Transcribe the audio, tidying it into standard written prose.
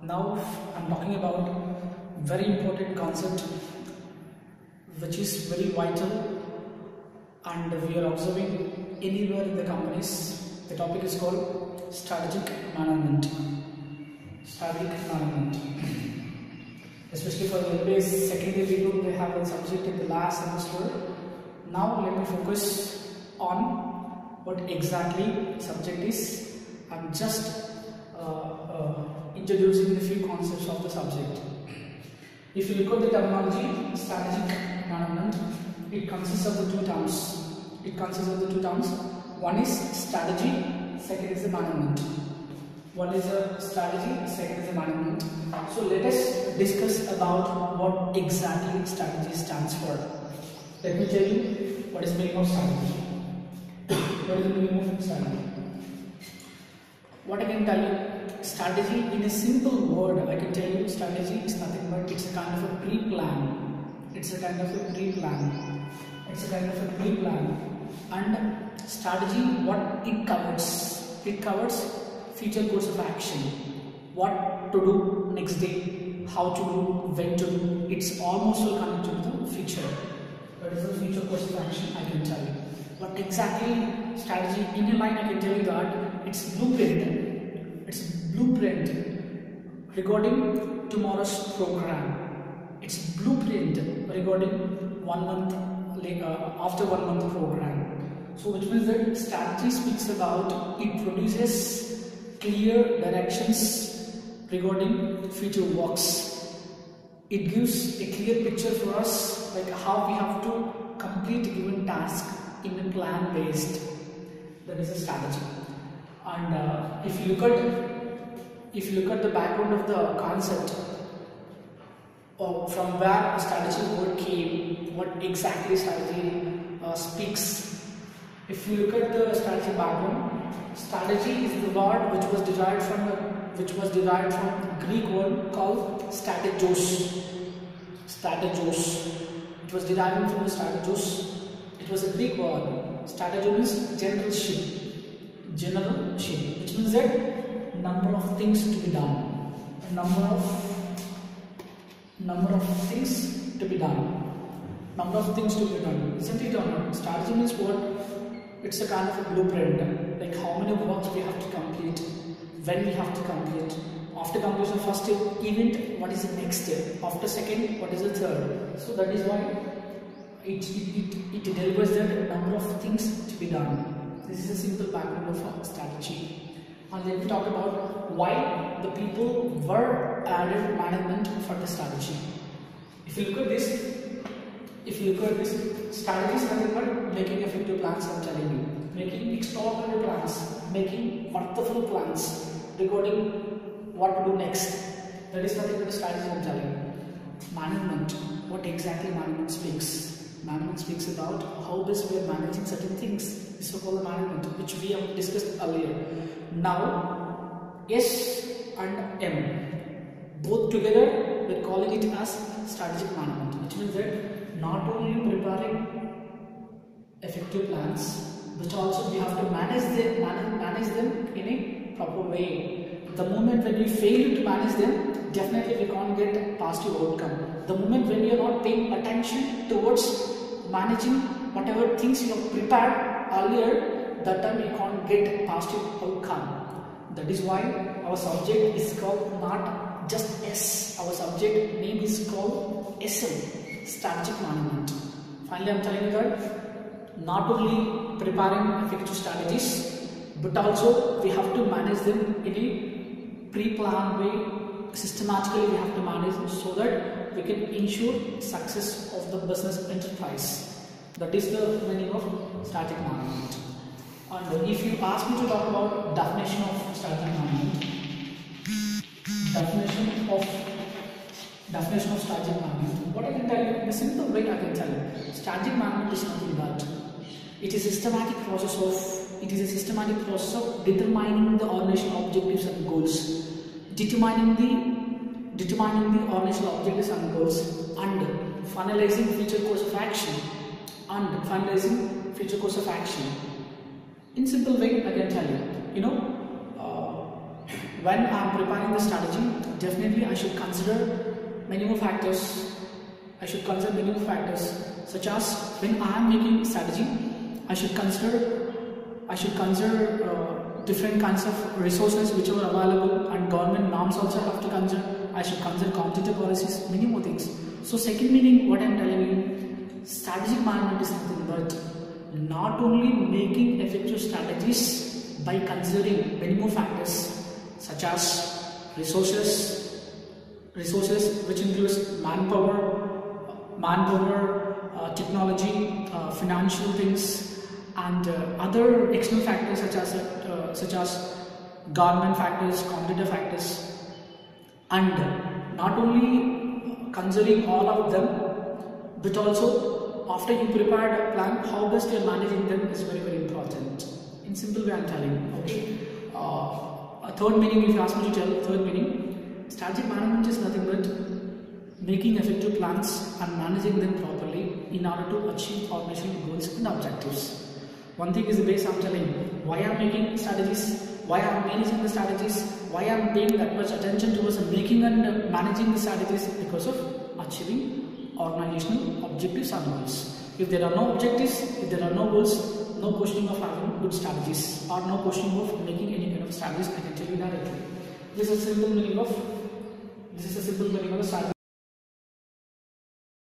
Now I'm talking about very important concept which is very vital and we are observing anywhere in the companies. The topic is called strategic management. Strategic management. Especially for the MBA second year people, they have a subject in the last semester. Now let me focus on what exactly subject is. I'm just introducing a few concepts of the subject. If you look at the terminology, strategic management, it consists of the two terms. One is strategy, second is the management. One is a strategy, second is the management. So let us discuss about what exactly strategy stands for. Let me tell you what is the meaning of strategy. What is the meaning of strategy? What I can tell you, strategy in a simple word, I can tell you strategy is nothing but it's a kind of a pre-plan. And strategy, what it covers? It covers future course of action. What to do next day, how to do, when to do. It's almost all connected to the future. That is the future course of action, I can tell you. But exactly strategy in a line, I can tell you that it's blueprint. It's blueprint regarding tomorrow's program. It's blueprint regarding 1 month after 1 month program. So which means that strategy speaks about, it produces clear directions regarding future works. It gives a clear picture for us like how we have to complete a given task in a plan based. That is a strategy. And if you look at the background of the concept, or from where strategy word came, what exactly strategy speaks. If you look at the strategy background, strategy is the word which was derived from Greek word called strategos. It was derived from the strategos. It was a Greek word. Strategy means generalship, which means that number of things to be done. Number of things to be done. Isn't it or not? Strategy means what? It's a kind of a blueprint, like how many works we have to complete, when we have to complete. After completion of first event, what is the next step? After second, what is the third? So that is why it delivers the number of things to be done. This is a simple background of strategy. And let me talk about why the people were added management for the strategy. If you look at this, strategy is nothing but making effective plans, I'm telling you. Making extraordinary plans, making worthwhile plans regarding what to do next. That is nothing but a strategy, I'm telling you. Management, what exactly management speaks? Management speaks about how best we are managing certain things. This is called management, which we have discussed earlier. Now, S and M, both together, we are calling it as strategic management, which means that not only preparing effective plans, but also we have to manage them in a proper way. The moment when we fail to manage them, definitely we can't get a positive outcome. The moment when you are not paying attention towards managing whatever things you have prepared earlier, that time you can't get a positive outcome. That is why our subject is called not just S. Our subject name is called SM, strategic management. Finally, I am telling you that not only preparing effective strategies, but also we have to manage them in a pre-planned way. Systematically we have to manage them so that we can ensure success of the business enterprise. That is the meaning of strategic management. And if you ask me to talk about definition of strategic management, definition of strategic management, what I can tell you in a simple way, I can tell you, strategic management is nothing but it is a systematic process of determining the organizational objectives and goals, determining the organizational objectives and goals, and finalizing future course of action. In simple way, I can tell you, when I am preparing the strategy, definitely I should consider many more factors. Such as when I am making strategy, I should consider different kinds of resources which are available, and government norms also have to consider. I should consider competitive policies, many more things. So second meaning, what I am telling you, strategic management is nothing but not only making effective strategies by considering many more factors such as resources which includes manpower, technology, financial things, and other external factors such as government factors, competitive factors, and not only considering all of them, but also after you prepared a plan, how best you are managing them is very, very important. In simple way I am telling you. Okay. A third meaning, if you ask me to tell, third meaning, strategic management is nothing but making effective plans and managing them properly in order to achieve organizational goals and objectives. One thing is the base I am telling you. Why I am making strategies, why I am managing the strategies, why I am paying that much attention towards making and managing the strategies, because of achieving organizational objectives and goals. If there are no objectives, if there are no goals, no questioning of having good strategies, or no questioning of making any kind of strategies, I can tell you directly. This is a simple meaning of the strategy.